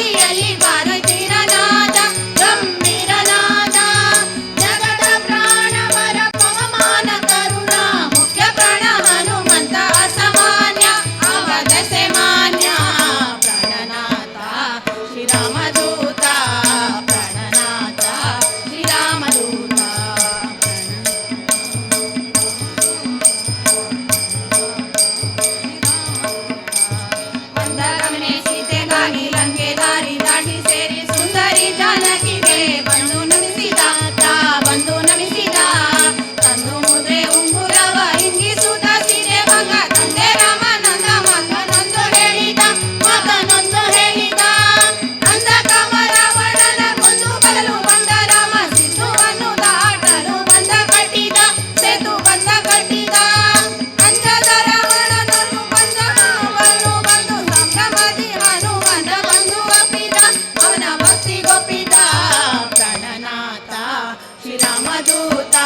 ಗತಿಯಲ್ಲಿ ಭಾರತೀರನಾದ ಗಂಭೀರನಾದ ಜಗದ ಪ್ರಾಣವರ ಪವಮಾನ ಕರುಣ ಮುಖ್ಯ ಪ್ರಾಣ ಹನುಮಂತ ಅಸಾಮಾನ್ಯ ಅವಧಸೆ ಮಾನ್ಯ ಪ್ರಾಣನಾಥ ಶ್ರೀರಾಮದೂತ ಪ್ರಾಣನಾಥ ಶ್ರೀರಾಮದೂತ ಮಂದಗಮನೆ ಸೀತೆಗಾಗಿ ಲಂಕೆ ದಾರಿ ದಾಟಿ ಸೇರಿ ಸುಂದರಿ ಜಾನಕಿಗೆ ಬಂದು ನಮಿಸಿದ ಬಂದು ನಮಿಸಿದ ತಂದು ಮುದ್ರೆ ಉಂಗುರವ ಇಂಗಿಸುತ್ತ ಸೀರೆ ಮಗ ತಂದೆ ರಾಮನಂದ ಮಗನೊಂದು ಹೇಳಿದ ಅಂದ ಕಾಮ ರಾವಣನ ಕೊಂದು ಬರಲು ಬಂದ ರಾಮ ಸಿಂಧುವನ್ನು ದಾಟಲು ಬಂದ ಕಟ್ಟಿದ ಸೇತು ಬಂದ ಕಟ್ಟಿದ ಅಂಜದ ರಾವಣನನ್ನು ಬಂದು ಸಂಭ್ರಮದಿ ಹನುಮನ ಬಂದು ಒಪ್ಪಿದ ಅವನ ಭಕ್ತಿಗೊಪ್ಪಿದ ಪ್ರಾಣನಾಥ ಶ್ರೀರಾಮದೂತ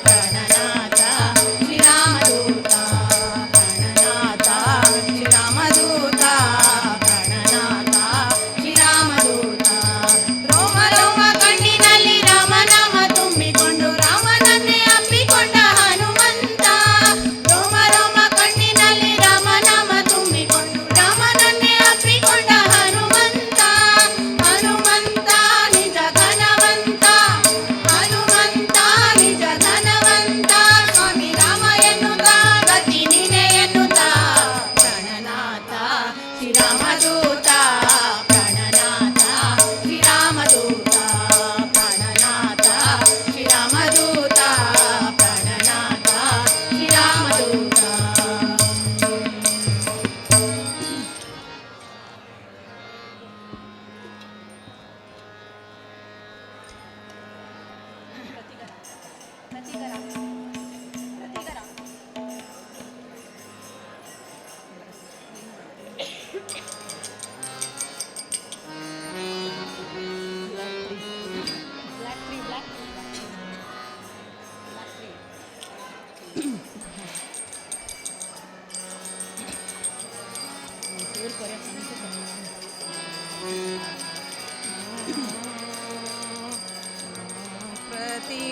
ಪ್ರಾಣನಾಥ ಶ್ರೀರಾಮದೂತ ಪ್ರಾಣನಾಥ ಶ್ರೀರಾಮದೂತ ಪ್ರಾಣನಾಥ ಶ್ರೀರಾಮದೂತ ರೋಮ ರೋಮ ಕಣ್ಣಿನಲ್ಲಿ ರಾಮನಾಮ ತುಂಬಿಕೊಂಡು ರಾಮನನ್ನೇ ಅಪ್ಪಿಕೊಂಡ ಹನುಮಂತ ರೋಮ ರೋಮ ಕಣ್ಣಿನಲ್ಲಿ ರಾಮನಾಮ ತುಂಬಿಕೊಂಡು ರಾಮನನ್ನೇ ಅಪ್ಪಿಕೊಂಡ ಹನುಮಂತ ಹನುಮಂತ ನಿಜ ಧನವಂತ ಹನುಮಂತ ನಿಜ ಧನವಂತ ಸ್ವಾಮಿ ರಾಮ ಎನ್ನುತ್ತಾ ಗತಿ ನೀನೆ ಎನ್ನುತ್ತಾ ಪ್ರಾಣನಾಥ ಶ್ರೀರಾಮದೂತ ಪ್ರಾಣನಾಥ ಶ್ರೀರಾಮದೂತ ಪ್ರಾಣನಾಥ ಶ್ರೀರಾಮದೂತ ಪ್ರಾಣನಾಥ ಶ್ರೀರಾಮದೂತ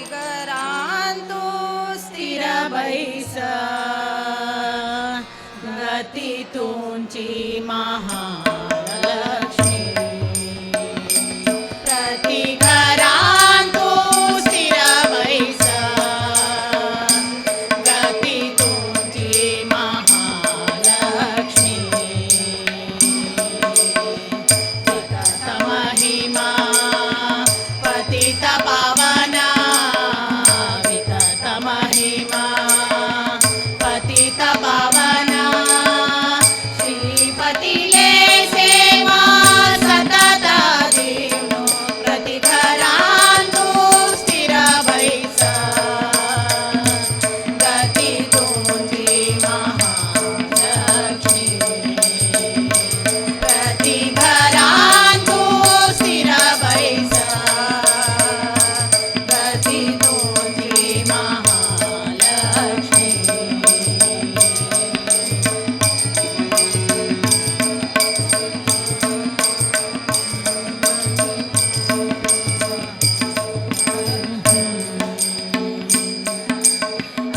प्रतिकरांतो स्थिर बैस गती तुमची महालक्ष्मी प्रतिकरांतो स्थिर बैस गती तुमची महालक्ष्मी विकट महिमा पतित पावना विकट महिमा पतित पावना श्रीपतिले सेवा सतत देवनो प्रतिकरांतो स्थिर बैस गती तुमची महालक्ष्मी प्रतिकरांतो स्थिर बैस गती तुमची महालक्ष्मी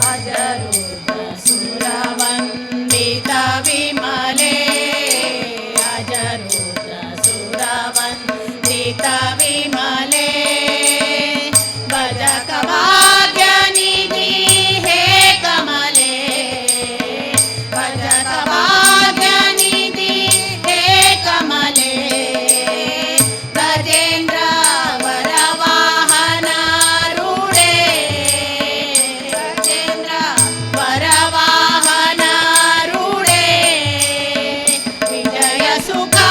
अजरुद्र सुरवन्दित विमले अजरुद्र सुरवन्दित विमले भजक भाग्यनिधि हे कमले भजक भाग्यनिधि हे कमले गजेन्द्र वरवाहन रूढे गजेन्द्र वरवाहन रूढे विजय सुखा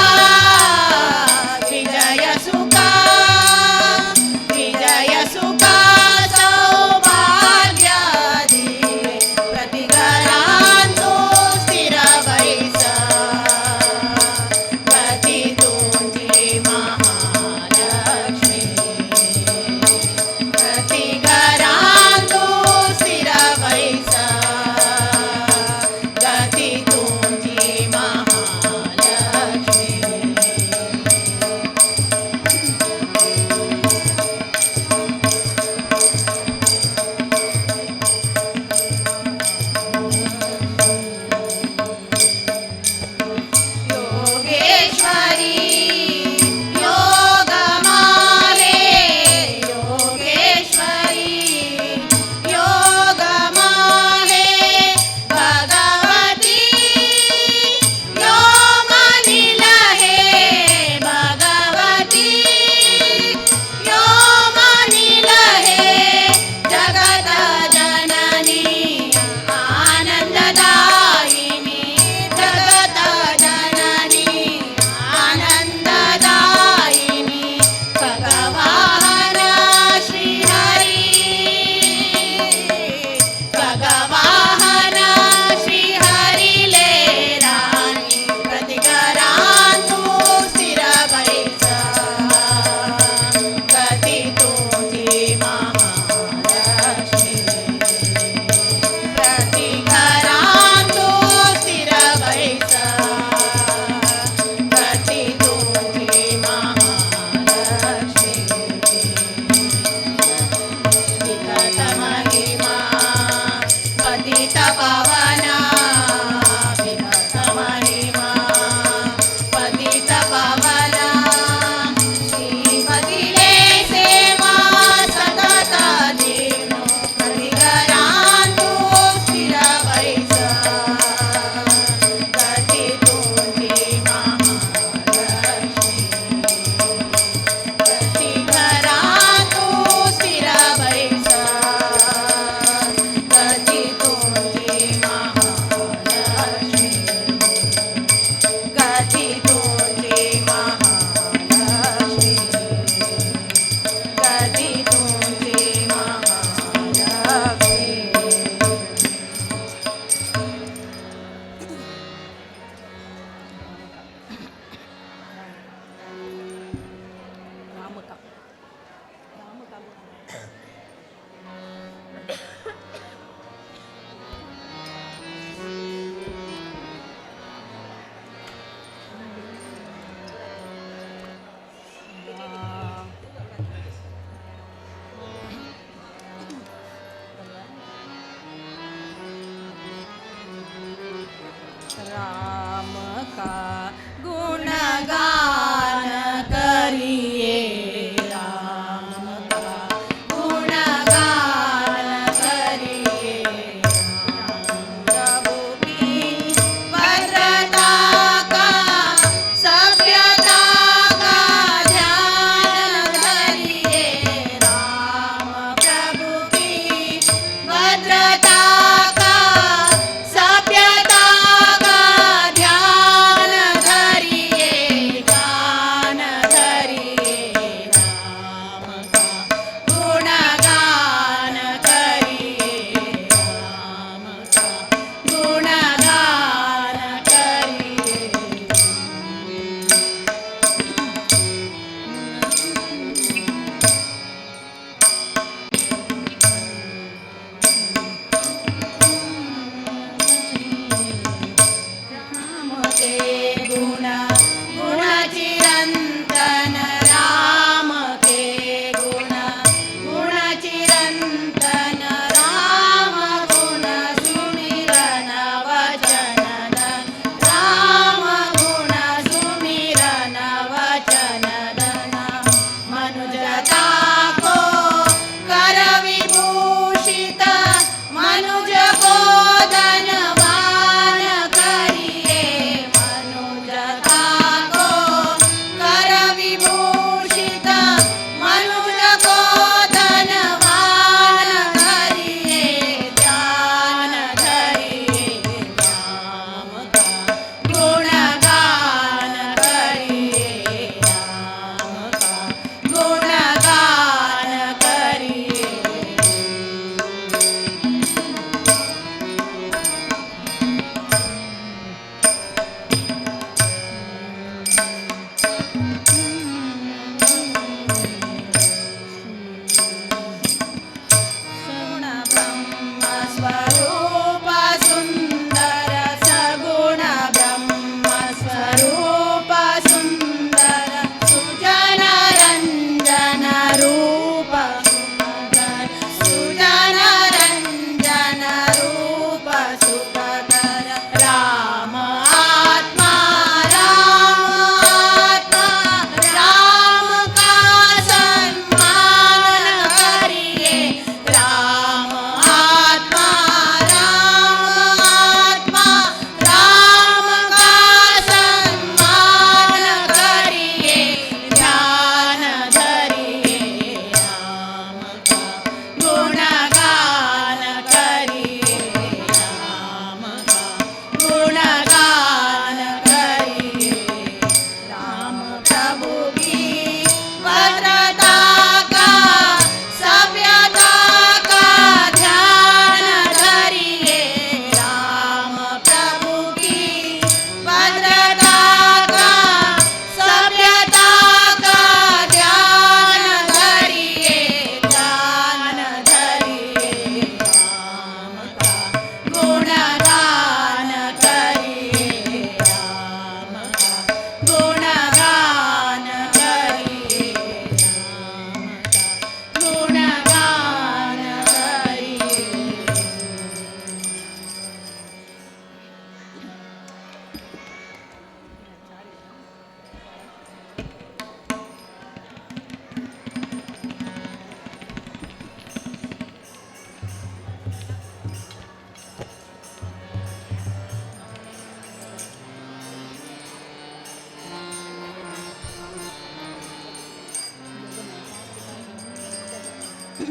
जग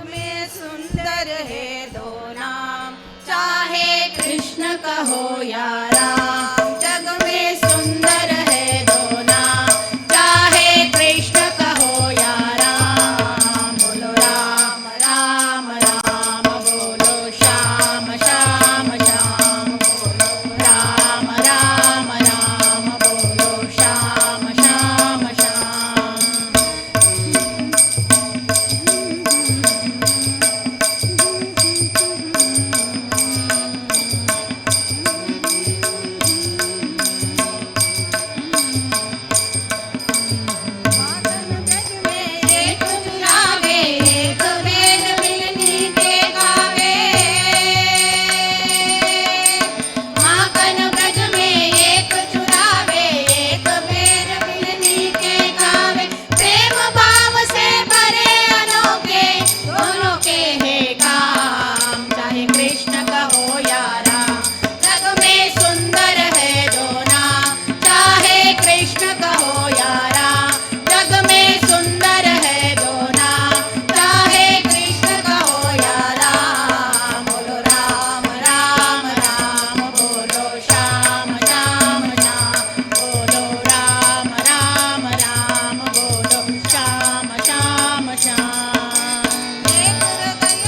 में सुंदर है दो नाम, चाहे कृष्ण कहो या राम। जग में सुंदर है दो नाम, चाहे कृष्ण कहो या राम। बोलो राम राम राम, बोलो श्याम श्याम श्याम, बोलो राम राम राम, बोलो श्याम श्याम श्याम। एक चुरावे एक वेद मिलनी के गावे। माखन ब्रज में एक चुरावे एक वेद मिलनी के गावे। प्रेम भाव से भरे अनोखे दोनों के है काम, चाहे कृष्ण कहो या राम। जग में सुंदर है दो नाम, चाहे कृष्ण कहो या राम। जग में सुंदर है दो नाम, चाहे कृष्ण कहो या राम। बोलो राम राम राम, बोलो श्याम श्याम श्याम, बोलो राम राम राम, बोलो श्याम श्याम श्याम। एक हृदय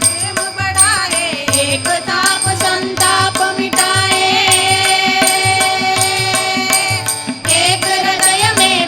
प्रेम बढ़ाए, एक ताप संताप मिटाए। एक हृदय में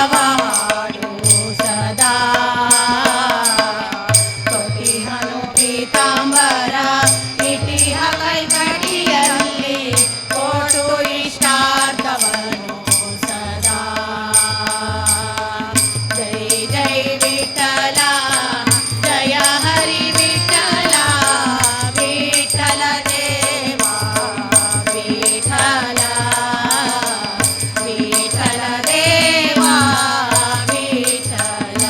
ಹಾಡು ಸದಾ ಕೊಟ್ಟಿಹನು ಪೀತಾಂಬರ ಇಟಿಹ ಕೈಕಡಿಯಲ್ಲಿ ಕೋಟು ಇಷ್ಟಾರ್ಥವನು ಸದಾ ಜೈ ಜೈ ವಿಠಲ ಜಯ ಹರಿ ವಿಠಲ ವಿಠಲ ದೇವ ವಿಠಲ ವಿಠಲ ದೇವ ವಿಠಲ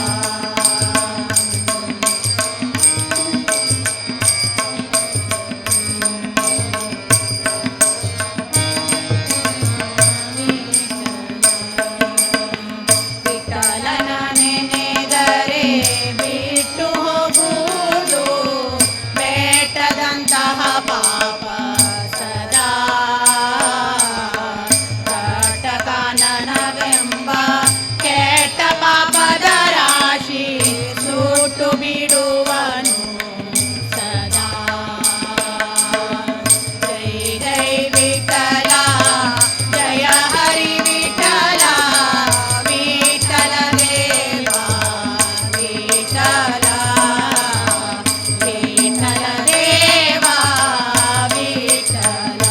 ವಿಠಲನ ನೆನೆದರೆ ಬಿಟ್ಟು ಹೋಗುವುದು ಬೇಟದಂತಹ ಪಾಪ ಸದಾ ಕಾಟಕಾನನವೆಂಬ ಕೆಟ್ಟ ಪಾಪದ ರಾಶಿ ಸುಟ್ಟು ಬಿಡುವನು ಸದಾ ಜೈ ಜೈ ವಿಠಲ ಜಯ ಹರಿ ವಿಠಲ ವಿಠಲ ದೇವ ವಿಠಲ ವಿಠಲ ದೇವ ವಿಠಲ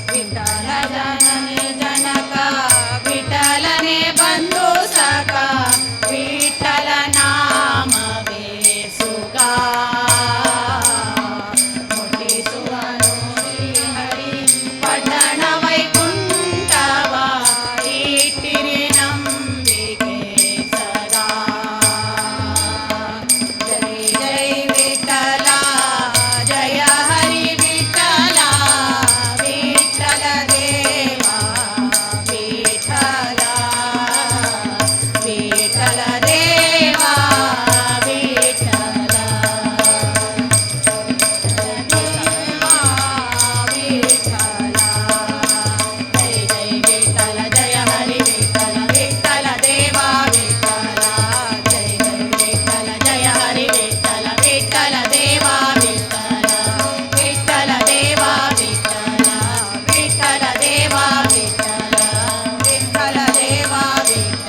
ವಿಠಲ ಜನನಿ ಜನಕ ವಿಠಲನೆ ಬಂಧು ಸಖ ವಿಠಲ ನಾಮವೇ ಸುಖ ಮುಟ್ಟಿಸುವನು ಶ್ರೀಹರಿ ಪಟ್ಟಣ ವೈಕುಂಠವ ಇಟ್ಟಿರಿ ನಂಬಿಕೆ ಸದಾ ಜೈ ಜೈ ವಿಠಲ ಜಯ ಹರಿ ವಿಠಲ ವಿಠಲ ದೇವ ವಿಠಲ ವಿಠಲ ದೇವ ವಿಠಲ ವಿಠಲ ಜೈ ಜೈ ವಿಠಲ ಜಯ ಹರಿ ವಿಠಲ ವಿಠಲ ದೇವ ವಿಠಲ ಜೈ ಜೈ ವಿಠಲ ಜಯ ಹರಿ ವಿಠಲ ವಿಠಲ ದೇವ ವಿಠಲ ವಿಠಲ ದೇವ ವಿಠಲ ವಿಠಲ ದೇವ ವಿಠಲ ವಿಠಲ ದೇವ ವಿಠಲ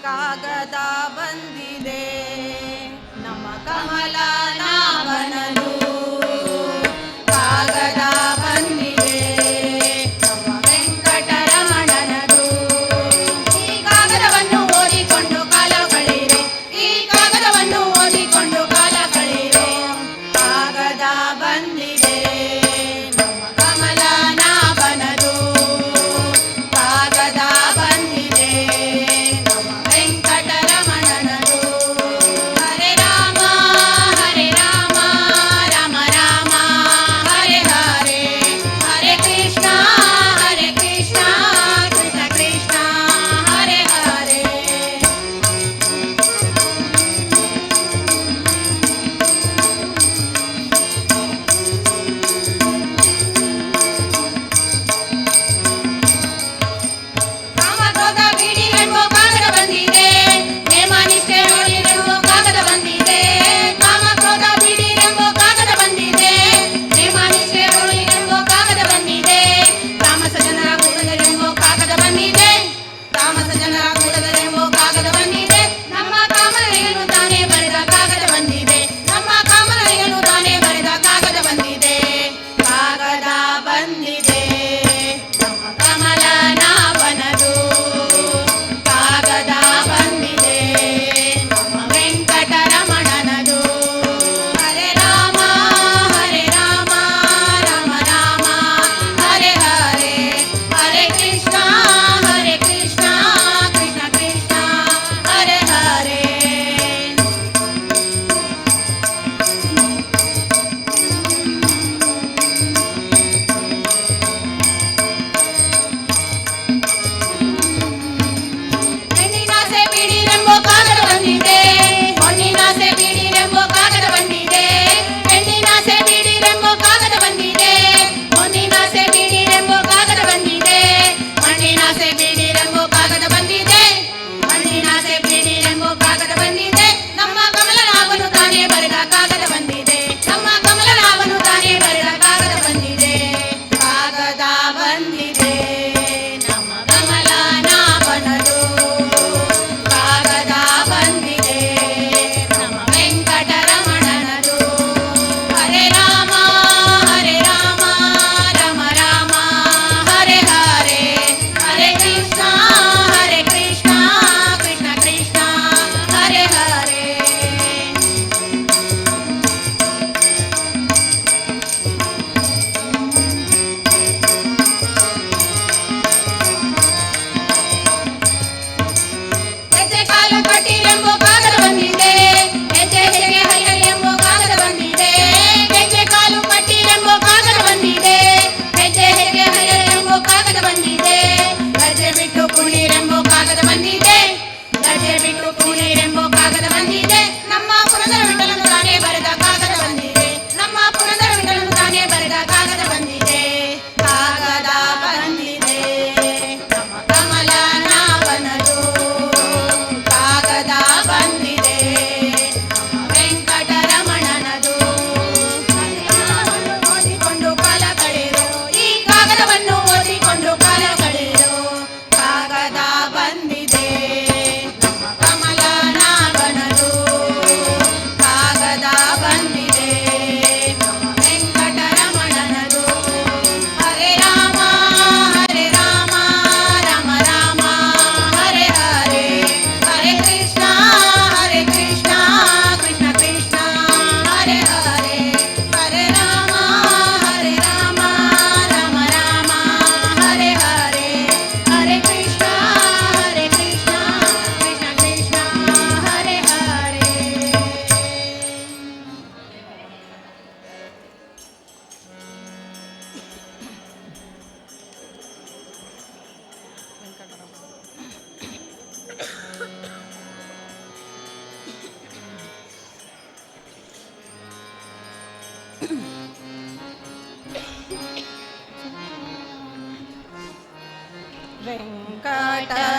ಕಾಗದ ಬಂದಿದೆ ನಮ್ಮ ಕಮಲ ನಾವನದು ಕಾಗದ ಬಂದಿದೆ ನಮ್ಮ ವೆಂಕಟರಮಣನದು ಈ ಕಾಗದವನ್ನು ಓದಿಕೊಂಡು ಕಾಲ ಕಳೆಯಿರಿ ಈ ಕಾಗದವನ್ನು ಓದಿಕೊಂಡು ಕಾಲ ಕಳೆಯಿರಿ ಕಾಗದ ಬಂದಿದೆ ನಮ್ಮ ಕಮಲ ನಾವನದು ಕಾಗದ ಬಂದಿದೆ ನಮ್ಮ ವೆಂಕಟರಮಣನದು ಹರೆ ರಾಮ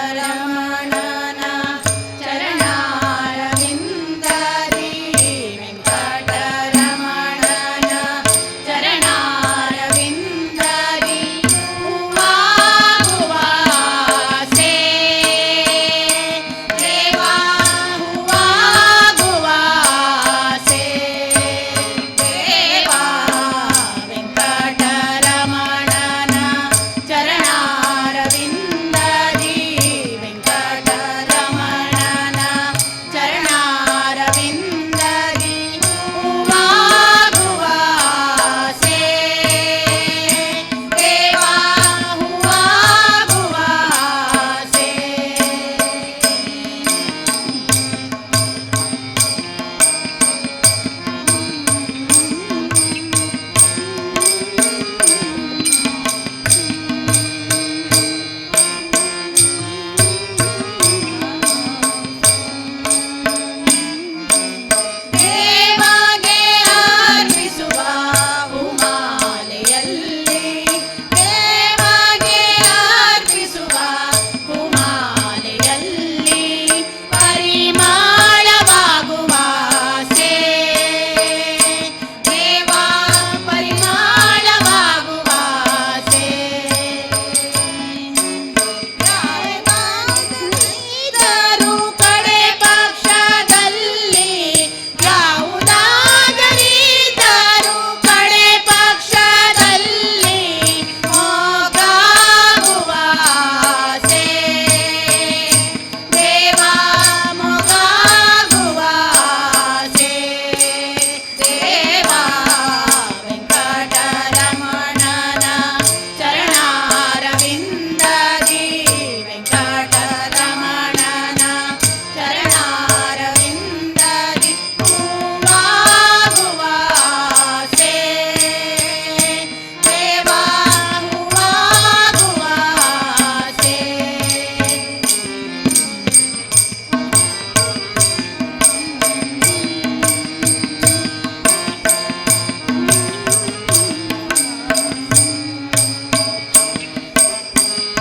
ವೆಂಕಟರಮಣನ ಚರಣಾರವಿಂದದಿ ವೆಂಕಟರಮಣನ ಚರಣಾರವಿಂದದಿ ಹೂವಾಗುವಾಸೆ ದೇವಾ ಹೂವಾಗುವಾಸೆ ದೇವಾ ವೆಂಕಟರಮಣನ ಚರಣಾರವಿಂದದಿ ವೆಂಕಟರಮಣನ ಚರಣಾರವಿಂದದಿ ಹೂವಾಗುವಾಸೆ ದೇವಾ ಹೂವಾಗುವಾಸೆ ದೇವಾಗೆ ಅರ್ಪಿಸುವ ಹೂಮಾಲೆಯಲ್ಲಿ ದೇವಾಗೆ ಅರ್ಪಿಸುವ ಹೂಮಾಲೆಯಲ್ಲಿ ಪರಿಮಳವಾಗುವಾಸೆ ದೇವಾ ಪರಿಮಳವಾಗುವಾಸೆ ಯಾವುದಾದರಿದ್ದರೂ ಕಡೆ ಪಕ್ಷದಲ್ಲಿ ಯಾವುದಾದರಿದ್ದರೂ ಕಡೆ ಪಕ್ಷದಲ್ಲಿ ಮೊಗ್ಗಾಗುವಾಸೆ ದೇವಾ ಮೊಗ್ಗಾಗುವಾಸೆ ದೇವಾ ವೆಂಕಟರಮಣನ ಚರಣಾರವಿಂದದಿ ವೆಂಕಟರಮಣನ ಚರಣಾರವಿಂದದಿ ಹೂವಾಗುವಾಸೆ ದೇವಾ ಹೂವಾಗುವಾಸೆ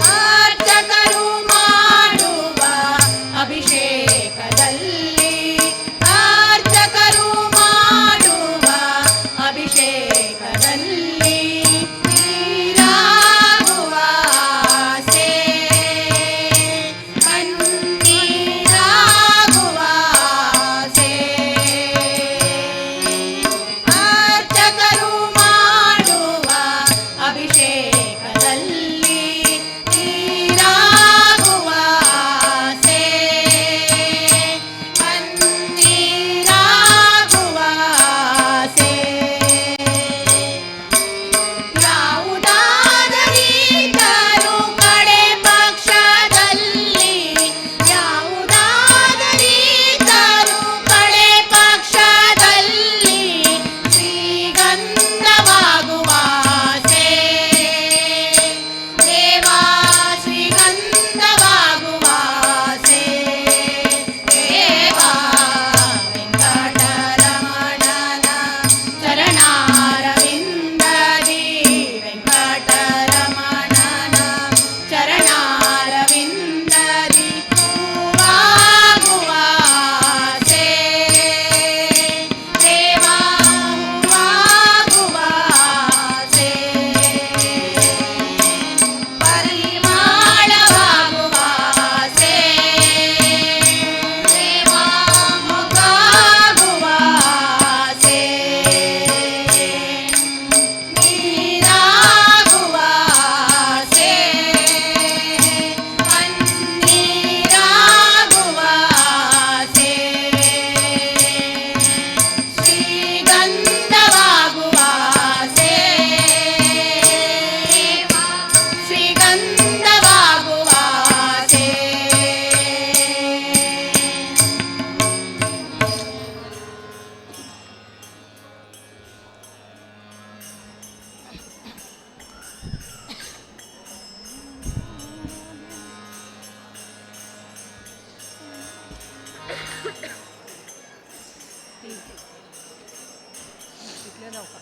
ಅರ್ಚಕರು ಮಾಡುವ ಅಭಿಷೇಕದಲ್ಲಿ ಅರ್ಚಕರು ಮಾಡುವ ಅಭಿಷೇಕದಲ್ಲಿ ನೀರಾಗುವಾಸೆ ಕಣ್ಣೀರಾಗುವಾಸೆ ಅರ್ಚಕರು ಮಾಡುವ ಅಭಿಷೇಕದಲ್ಲಿ ನೀರಾಗುವಾಸೆ ಕಣ್ಣೀರಾಗುವಾಸೆ ಯಾವುದಾದರಿದ್ದರೂ ಕಡೆ ಪಕ್ಷದಲ್ಲಿ ಯಾವುದಾದರಿದ್ದರೂ ಕಡೆ ಪಕ್ಷದಲ್ಲಿ ಶ್ರೀಗಂಧವಾಗುವಾಸೆ ದೇವಾ ಶ್ರೀಗಂಧವಾಗುವಾಸೆ ದೇವಾ ವೆಂಕಟರಮಣನ ಚರಣಾರವಿಂದದಿ ವೆಂಕಟರಮಣನ ಚರಣಾರವಿಂದದಿ ಹೂವಾಗುವಾಸೆ ದೇವಾ ಹೂವಾಗುವಾಸೆ ಪರಿಮಳವಾಗುವಾಸೆ ದೇವಾ ಮೊಗ್ಗಾಗುವಾಸೆ ನೀರಾಗುವಾಸೆ ಕಣ್ಣೀರಾಗುವಾಸೆ ಶ್ರೀಗಂಧವಾಗುವಾಸೆ ಶ್ರೀಗಂಧವಾಗುವಾಸೆ तिथले जाऊ का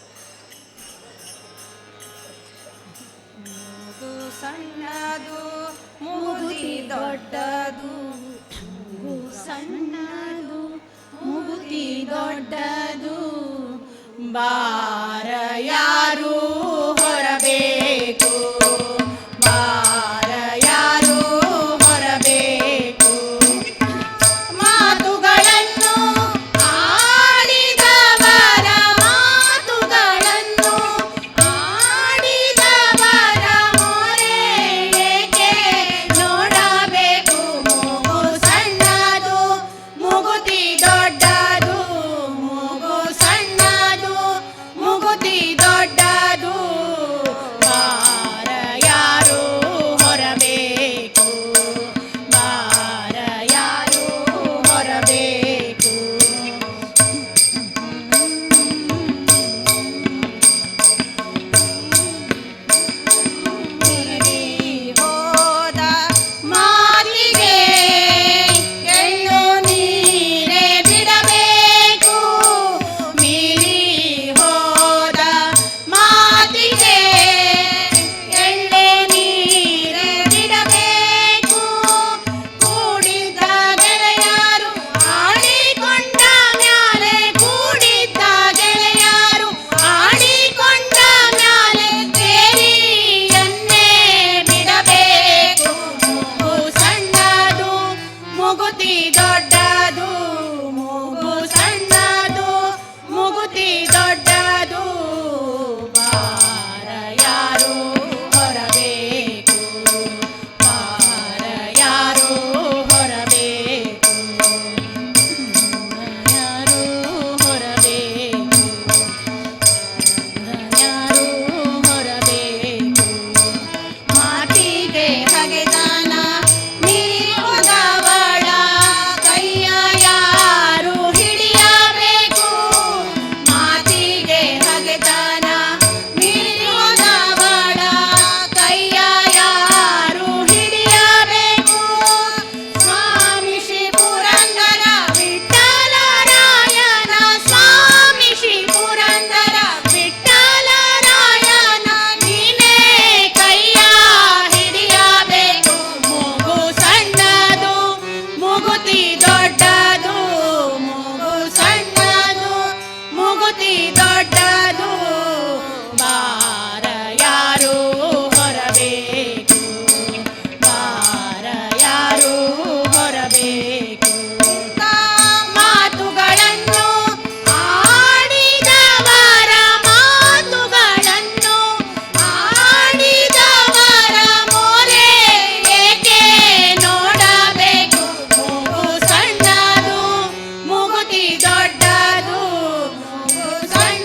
ಸಣ್ಣದು ಮುಗುತಿ ದೊಡ್ಡದು, ಮೂಗು ಸಣ್ಣದು ಮುಗುತಿ ದೊಡ್ಡದು. ಬಾರ ಯಾರು ಹೊರಬೇಕು, ಬಾರ ಯಾರು ಹೊರಬೇಕು. ಮಾತುಗಳನ್ನು ಆಡಿದವರ ಮಾತುಗಳನ್ನು ಆಡಿದವರ ಮೊರೆ ಏಕೆ ನೋಡಬೇಕು. ಮೂಗು ಸಣ್ಣದು ಮುಗುತಿ ದೊಡ್ಡದು, ಮೂಗು ಸಣ್ಣದು ಮುಗುತಿ ದೊಡ್ಡದು. ಬಾರ ಯಾರು ಹೊರಬೇಕು, ಬಾರ ಯಾರು ಹೊರಬೇಕು. ಮೀರಿ ಹೋದ ಮಾತಿಗೆ ಎಳ್ಳು ನೀರೇ ಬಿಡಬೇಕು. ಮೀರಿ ಹೋದ ಮಾತಿಗೆ ಎಳ್ಳು ನೀರೇ ಬಿಡಬೇಕು. ಕೂಡಿದ್ದ ಗೆಳೆಯರು ಆಡಿಕೊಂಡ ಮ್ಯಾಲೆ, ಕೂಡಿದ್ದ ಗೆಳೆಯರು ಆಡಿಕೊಂಡ ಮ್ಯಾಲೆ ತೇರಿಯನ್ನೇ ಬಿಡಬೇಕು. ಮೂಗು ಸಣ್ಣದು ಮುಗುತಿ ದೊಡ್ಡದು, ಮೂಗು ಸಣ್ಣದು ಮುಗುತಿ ದೊಡ್ಡದು. ಬಾರ ಯಾರು ಹೊರಬೇಕು, ಬಾರ ಯಾರು ಹೊರಬೇಕು, ಯಾರು ಹೊರಬೇಕು, ಯಾರು ಹೊರಬೇಕು. ಮಾತಿಗೆ ಹಗೆದಾನ ಮೀರಿದವಳ ಕೈಯ ಯಾರು ಹಿಡಿಯಬೇಕು. ಮಾತಿಗೆ ಹಗೆದಾನ ಮೀರಿದವಳ ಕೈಯ ಯಾರು ಹಿಡಿಯಬೇಕು. ಸ್ವಾಮಿ ಶ್ರೀ ಪುರಂದರ ವಿಠ್ಠಲರಾಯನ, ಸ್ವಾಮಿ ಶ್ರೀ ಪುರಂದರ ವಿಠ್ಠಲರಾಯನ ನೀನೇ ಕೈಯ ಹಿಡಿಯಬೇಕು. ಮೂಗು ಸಣ್ಣದು ಮುಗುತಿ ದೊಡ್ಡದು, ಮೂಗು ಸಣ್ಣದು ಮುಗುತಿ ದೊಡ್ಡದು. ಬಾರ ಯಾರು ಹೊರಬೇಕು, ಬಾರ ಯಾರು ಹೊರಬೇಕು. ಮಾತುಗಳನ್ನು ಆಡಿದವರ ಮಾತುಗಳನ್ನು ಆಡಿದವರ ಮೊರೆ ಏಕೆ ನೋಡಬೇಕು. ಮೂಗು ಸಣ್ಣದು ಮುಗುತಿ ದೊಡ್ಡದು, ಮೂಗು ಸಣ್ಣ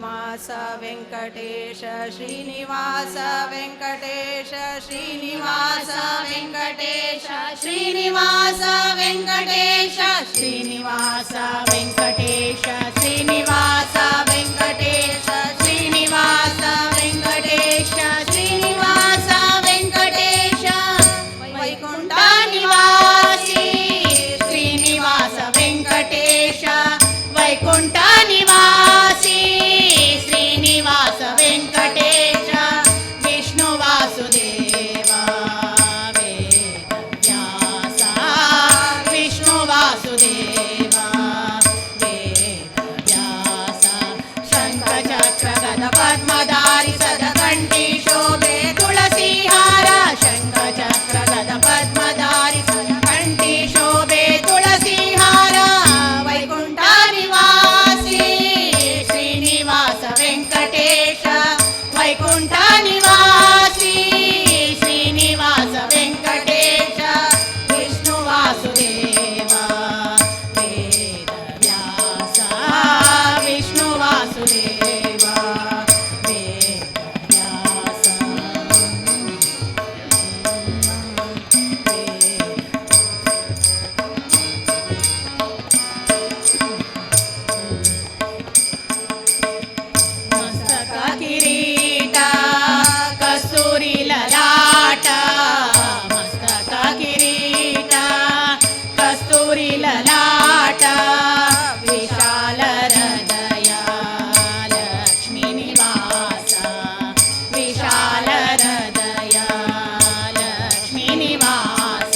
ಶ್ರೀನಿವಾಸ ವೆಂಕಟೇಶ ಶ್ರೀನಿವಾಸ ವೆಂಕಟೇಶ ಶ್ರೀನಿವಾಸ ವೆಂಕಟೇಶ ಶ್ರೀನಿವಾಸ ವೆಂಕಟೇಶ ಶ್ರೀನಿವಾಸ ವೆಂಕಟೇಶ ಶ್ರೀನಿವಾಸ ವೆಂಕಟೇಶ ಶ್ರೀನಿವಾಸ ವೆಂಕಟೇಶ ಶ್ರೀನಿವಾಸ ವೆಂಕಟೇಶ ವೈಕುಂಠ ನಿವಾಸಿ ಶ್ರೀನಿವಾಸ ವೆಂಕಟೇಶ ವೈಕುಂಠ ನಿವಾಸಿ ಶ್ರೀನಿವಾಸ ವೆಂಕಟೇಶ ವಿಷ್ಣು ವಾಸುದೇವ ವೇದವ್ಯಾಸ ವಿಷ್ಣು ವಾಸುದೇವ ವೇದವ್ಯಾಸ ಶಂಖ ಚಕ್ರ ಗದ ಪದ್ಮಧಾರಿ ಸದಕಂಠಿ ಶೋಭೆ ತುಳಸಿ ಹಾರ ಶಂಖ ಚಕ್ರ ಗದ ಪದ್ಮಧಾರಿ ಸದಕಂಠಿ ಶೋಭೆ ತುಳಸಿ ಹಾರ ವೈಕುಂಠ ನಿವಾಸಿ ಶ್ರೀನಿವಾಸ ವೆಂಕಟೇಶ ವೈಕುಂಠ ನಿವಾಸಿ ಶ್ರೀನಿವಾಸ ವೆಂಕಟೇಶ ವಿಷ್ಣು ವಾಸುದೇವ ವೇದವ್ಯಾಸ ವಿಷ್ಣು ವಾಸುದೇವ ವೇದವ್ಯಾಸ ಮಸ್ತಕ ಕಿರೀಟ ಕಸ್ತೂರಿ ಲಲಾಟ ಮಸ್ತಕ ಕಿರೀಟ ಕಸ್ತೂರಿ ಲಲಾಟ ವಿಶಾಲ ಹೃದಯ ಲಕ್ಷ್ಮೀ ನಿವಾಸ ವಿಶಾಲ ಹೃದಯ ಲಕ್ಷ್ಮೀ ನಿವಾಸ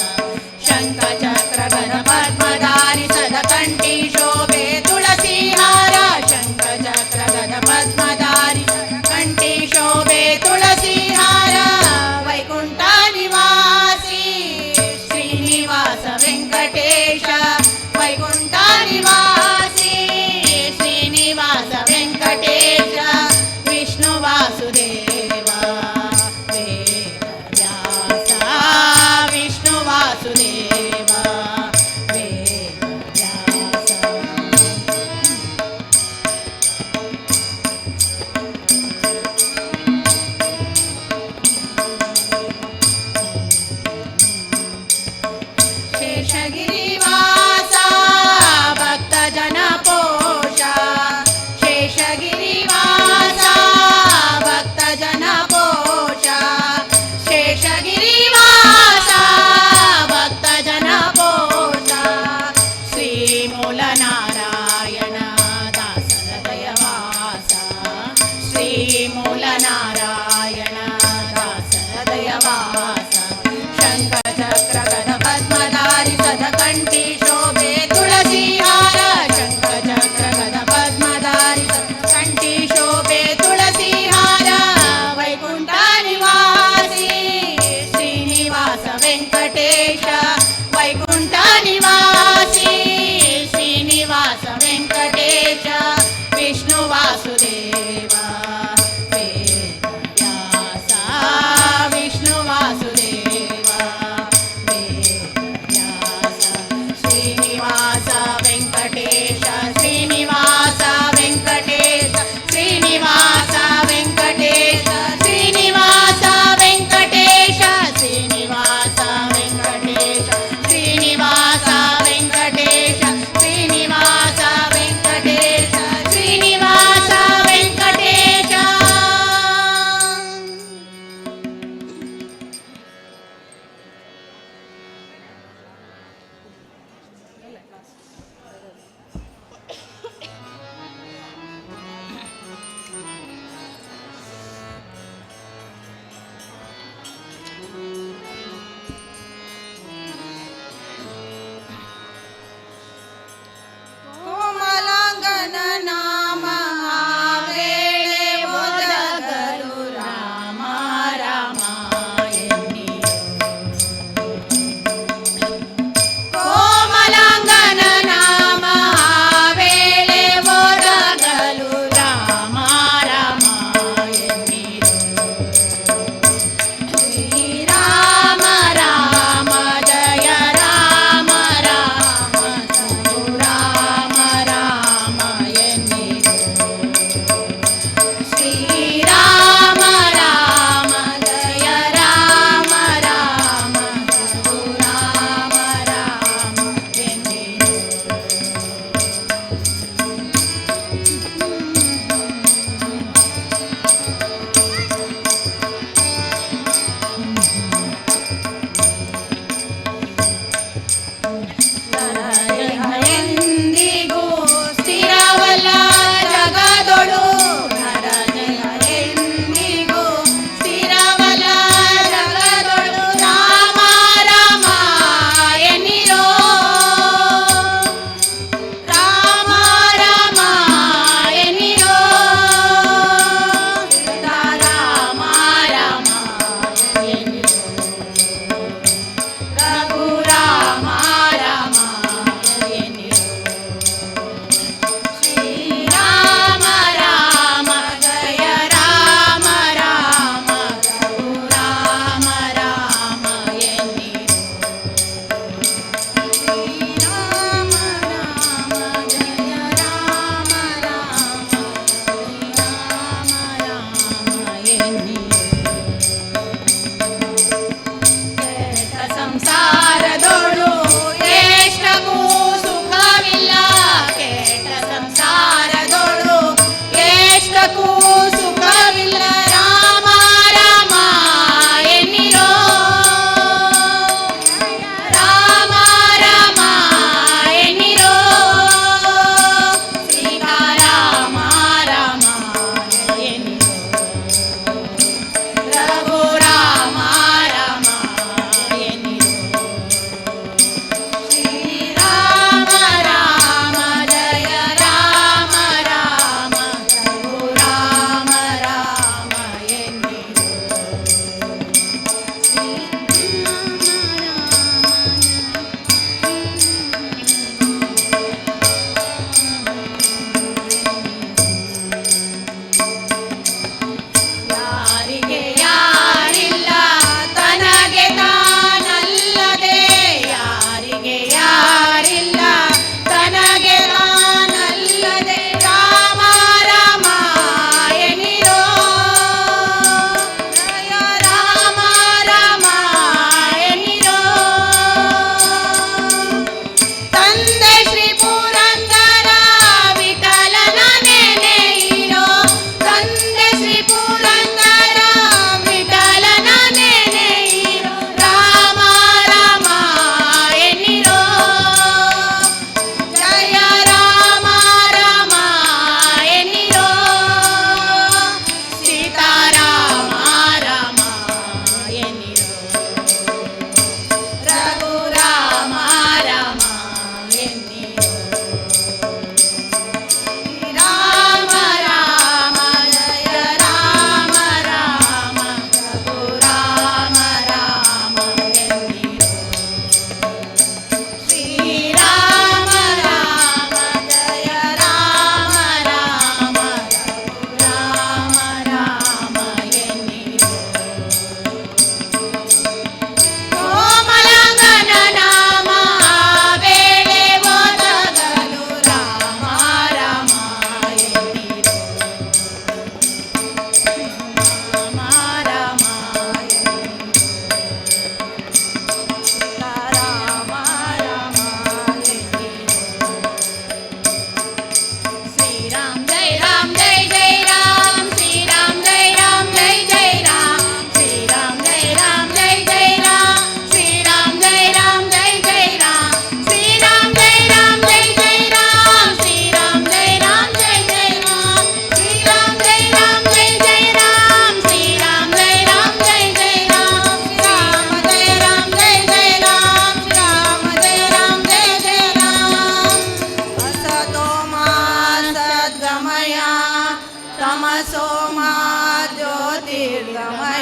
ಶಂಖ ಚಕ್ರ ಗದ ಪದ್ಮಧಾರಿ ಸದಕಂಠಿ ಶೋಭೆ ತುಳಸಿ ಹಾರ ಶಂಖ ಚಕ್ರ ಗದ ಪದ್ಮಧಾರಿ ಕಂಠಿ ಶೋಭೆ ತುಳಸಿ ಹಾರ ವೈಕುಂಠ ನಿವಾಸಿ ಶ್ರೀನಿವಾಸ ವೆಂಕಟೇಶ ವೈಕುಂಠ ನಿವಾಸಿ ಶ್ರೀನಿವಾಸ ವೆಂಕಟೇಶ ವಿಷ್ಣು ವಾಸುದೇವ ವೇದವ್ಯಾಸ ವಿಷ್ಣು ವಾಸುದೇವ ವೇದವ್ಯಾಸ ಶೇಷಗಿರಿವಾಸ ಭಕ್ತ ಜನ ಪೋಷ ಶೇಷಗಿರಿವಾಸ ಭಕ್ತ ಜನ ಪೋಷ ಶೇಷಗಿರಿವಾಸ ಭಕ್ತ ಜನ ಪೋಷ ಶ್ರೀ ಮೂಲ ನಾರಾಯಣ ದಾಸರ ದಯವಾಸ ಶ್ರೀ ಮೂಲ ನಾರಾಯಣ ದಾಸರ ದಯವಾಸ ಶಂಖ ಚಕ್ರ ಗದ ಪದ್ಮಧಾರಿ ಸದಕಂಠಿ ಶೋಭೆ ತುಳಸಿ ಹಾರ ಶಂಖ ಚಕ್ರ ಗದ ಪದ್ಮಧಾರಿ ಸದಕಂಠಿ ಶೋಭೆ ತುಳಸಿ ಹಾರ ವೈಕುಂಠ ನಿವಾಸಿ ಶ್ರೀನಿವಾಸ ವೆಂಕಟೇಶ ವೈಕುಂಠ ನಿವಾಸಿ ಶ್ರೀನಿವಾಸ ವೆಂಕಟೇಶ ವಿಷ್ಣು ವಾಸುದೇವ ವೇದವ್ಯಾಸ ವಿಷ್ಣು ವಾಸುದೇವ ವೇದವ್ಯಾಸ ಶ್ರೀನಿವಾಸ ವೆಂಕಟೇಶ ಶ್ರೀನಿವಾಸ ವೆಂಕಟೇಶ ಶ್ರೀನಿವಾಸ ವೆಂಕಟೇಶ ಶ್ರೀನಿವಾಸ ವೆಂಕಟೇಶ ಶ್ರೀನಿವಾಸ ವೆಂಕಟೇಶ ಶ್ರೀನಿವಾಸ ವೆಂಕಟೇಶ ಶ್ರೀನಿವಾಸ ವೆಂಕಟೇಶ ಶ್ರೀನಿವಾಸ ವೆಂಕಟೇಶ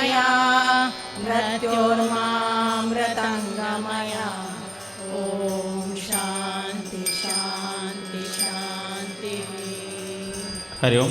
मया मृत्योर्मामृतङ्गमया ॐ शान्ति शान्ति शान्तिः हरि ओम।